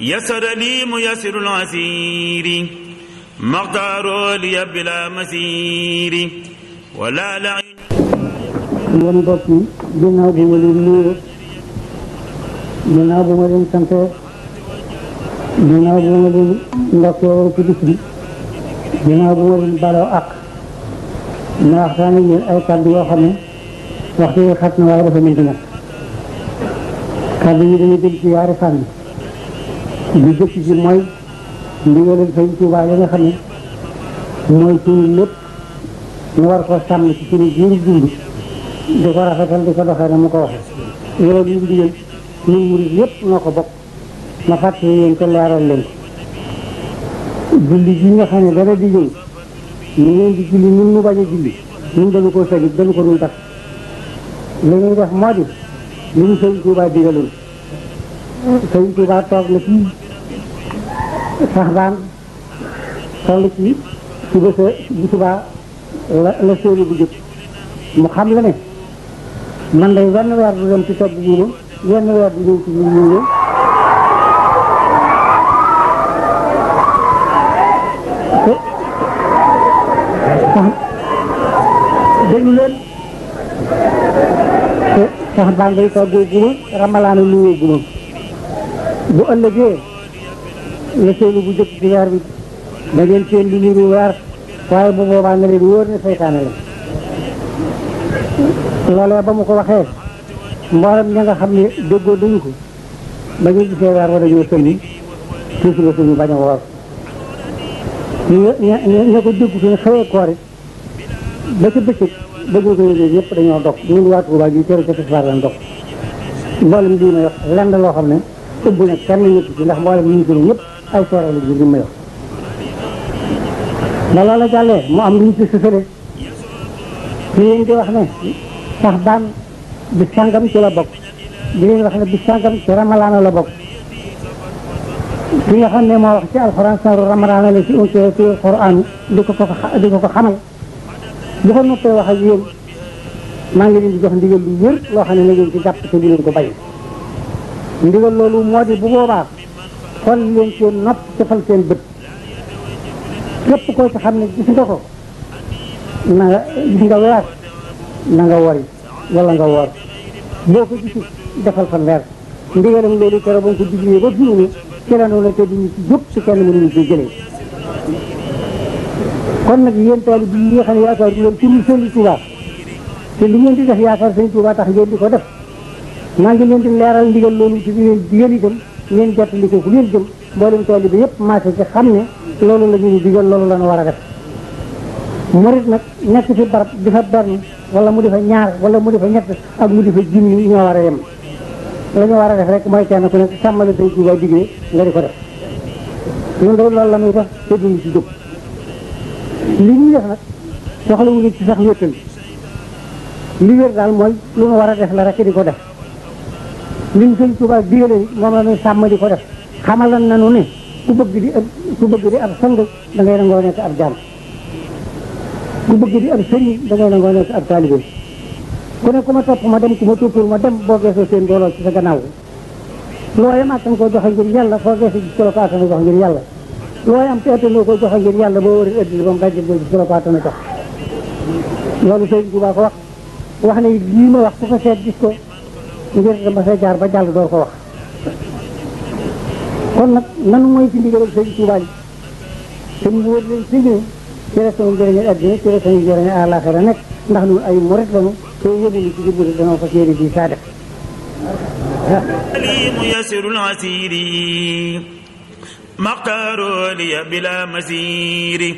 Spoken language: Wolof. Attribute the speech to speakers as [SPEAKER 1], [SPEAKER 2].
[SPEAKER 1] يسر لي ميسر العسير مقدار لي بلا مسير ولا لعين.
[SPEAKER 2] yéen mbokk yi ginnaaw bu ma leen nuyoo ginnaaw bu ma leen sante ginnaaw bu ma leen ndokkee ci bis bi ginnaaw bu ma leen baloo ak ma waxtaan ak yéen ay kàddu yoo xam ne waxtu yi xat na waaye dafa mënti nag kàddu yi dañuy jëm ci yaari fànn bi jëkk ci mooy ndigalal Sëñ Tuubaa yi nga xam ne mooy suñu lépp ñu war ko sàmm ci suñu jiiru dund di ko rafetal di ko doxee na mu ko waxee loolu ñu digal ñun murid yépp noo ko bokk ma fàttali yéen ko leeral leen ko julli gi nga xam ne dara di ñëw ñu leen di julli ñun ñu bañ a julli ñun dañu ko sëgit dañu ko dul def li ñuy def moo di li ñu Sëñ Tuubaa digaloon Sëñ Tuubaa toog na ci Saxbaan toll ci suba sa bu subaa la séenu bu jëkk mu xam la ne man day wenn weer du dem ci togg guuma wenn weer du ñëw ci ñu ñëw te sax déglu leen te sax baa ngay toggoo guma ramalaana luwee guma bu ëllëgee la seenu bu jëkk ci weer bi da ngeen seen lu niru weer waaye bu boobaa nga leen wóor ne seytaane la loolee ba mu ko waxee mboolem ña nga xam ne déggoo dañu ko ba ñu gisee weer wala ñoo sëlmi ci suba suñu bañ a woor ña ko déggu suñu xëyee koori ba ca bëccëg ba ñu ko yëgee ñëpp dañoo dog ñun waa Tuubaa gi kër ca tisbaar lañ dog mboolem lii may wax lenn loo xam ne ëbb na kenn ñëpp ci ndax mboolem ñu ko ñëpp ay seere la ji li may wax ba loola jàllee mu am lu ñu ci sësale ci yéen di wax ne Saxbaan bi sàngam ci la bokk di leen wax ne bi sàngam ci ramalaana la bokk ki nga xam ne moo wax ci alxuraan saru ramalaana la ci unte ci alxuraan di ko xamal bu ko noppee wax ak yéen maa ngi leen di jox ndigal lu wér loo xam ne na ngeen ci jàpp te bu leen ko bay ndigal loolu moo di bu boobaa xool leen seen nopp defal seen bët képp koo ci xam ne gis nga ko na nga gis nga weer na nga wori wala nga woor boo ko gisul defal fa weer ndigalam loolu keroog ba nga ko diglee ba fi mu ne ci la noonu te duñu ci jóg ci kenn mënuñu ci jëlee kon nag yéen tool bi yi nga xam ne yaakaar du leen ci Sëñ Tuubaa te li ngeen di def yaakaar Sëñ Tuubaa tax ngeen di ko def maa ngi leen di leeral ndigal loolu ci biir digal itam ngeen jottali ko fu ngeen jëm mboolem tool bi yëpp marché ci xam ne loolu la ñuy digal loolu la ñu war a def murit nag nekk ci barab di fa benn wala mu di fa ñaar wala mu di fa ñett ak mu di fa junni ñoo war a yem la ñu war a def rek mooy kenn ku nekk sàmmale Sëñ Tuubaa digle nga di ko def ñun de loolu la ñuy def te duñu ci jóg li ñuy def nag soxla wu ñu ci sax wéttal li wér daal mooy lu ñu war a def la rek di ko def li ñu Sëñ Tuubaa digale moom la ñuy sàmm di ko def xamal nañu ne ku bëgg di ab sang da ngay nangoo nekk ab jaam ku bëgg di ab sëriñ da ngay nangoo nekk ab taalibe ku ne ku ma topp ma dem ku ma toppul ma dem boo geesoo seen mbooloo ci sa gannaaw looy am attan koo joxe ngir yàlla foo geesu gis ko la ko attana jox ngir yàlla looy am te attanoo koo joxe ngir yàlla boo wari ëddil ba mu dajjil boo gis ko la ko attana jox loolu Sëñ Tuubaa ko wax ne lii ma wax ku ko seet gis ko ngir dama fay jaar ba jàll door ko wax kon nag nanu mooy ci ndigalal Sëñ Tuubaa yi te mu wóor leen si ñëw ci la sama njëriñu addina ci la sama njëriñu àllaaxira nekk ndax ñun ay murit lañu te yëguñu ci biir danoo fas yéene di saa def
[SPEAKER 1] ميسر العسير مقدار لي بلا مسير